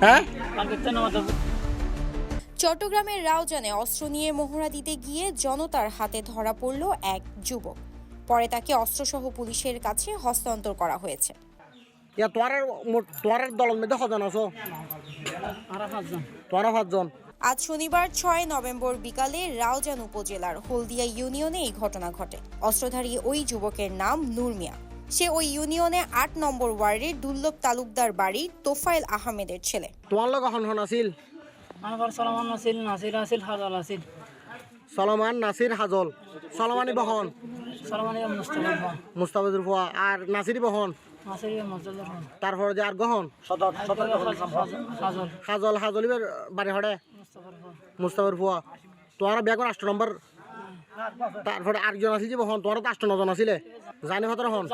হ্যাঁ চট্টগ্রামের রাউজানে অস্ত্র নিয়ে মহড়া দিতে গিয়ে জনতার হাতে ধরা পড়ল এক যুবক। পরে তাকে অস্ত্রসহ পুলিশের কাছে হস্তান্তর করা হয়েছে। তোমার দলের মধ্যে কজন আছো? তোমরা 5 জন। আজ শনিবার 6 নভেম্বর বিকালে রাউজান উপজেলার হলদিয়া ইউনিয়নে এই ঘটনা ঘটে। অস্ত্রধারী ওই যুবকের নাম নূর মিয়া। সে ওই ইউনিয়নে 8 নম্বর ওয়ার্ডের দুর্লভ তালুকদার বাড়ির তোফায়েল আহমেদের ছেলে। তোমার লগে হন আছিল? সলমান নাসির হাজাল আছিল। সলমান নাসির হাজল। সলমানি বহন মুস্তাফিজুর ফুয়া আর নাসিরি বহন। তারপর যে আর গহন হাজল হাজলিবের বাড়ি হড়ে মুস্তাফিজুর ফুয়া। তোমার বেগুন 8 নম্বর। তারপরে আরেকজন আছিল যে বহন, তোমার তো 8 9 জন আছিলে। জানি হতর হন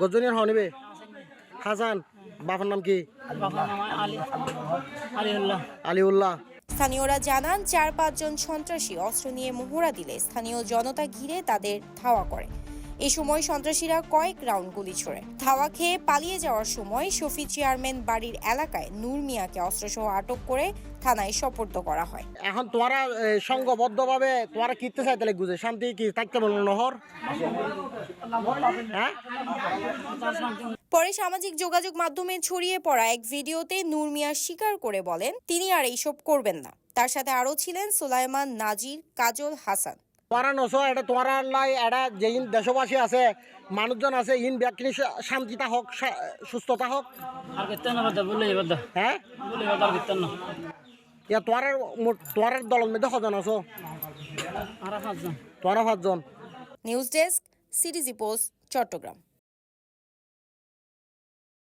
গজ্জনির হনিবে হাসান। বাবার নাম কি? আলিউল্লাহ। স্থানীয়রা জানান 4-5 জন সন্ত্রাসী অস্ত্র নিয়ে মহড়া দিলে স্থানীয় জনতা ঘিরে তাদের ধাওয়া করে। এই সময় সন্ত্রাসীরা কয়েক রাউন্ড গুলি ছোড়ে। ধাওয়া খেয়ে পালিয়ে যাওয়ার সময় শফি চেয়ারম্যান বাড়ির এলাকায় নূর মিয়াকে অস্ত্রসহ আটক করে থানায় সোপর্দ করা হয়। এখন তোমরা সংঘবদ্ধভাবে তোমরা কিনতে চাইতে গুজে শান্তি কি থাকতে বলল নহর? হ্যাঁ। পরে সামাজিক যোগাযোগ মাধ্যমে ছড়িয়ে পড়া এক ভিডিওতে নূর মিয়া স্বীকার করে বলেন তিনি আর এইসব করবেন না। তার সাথে আরও ছিলেন সুলাইমান, নাজির, কাজল, হাসান। তোমরা নশো এটা তোমরা লাই এটা যেইন দেশবাসী আছে মানুষজন আছে ইন ব্যক্তি শান্তিটা হোক সুস্থতা হোক। হ্যাঁ তোমার দলের মধ্যে কজন আছো? তোমরা 5 জন। News desk, CTG post, Chittagong.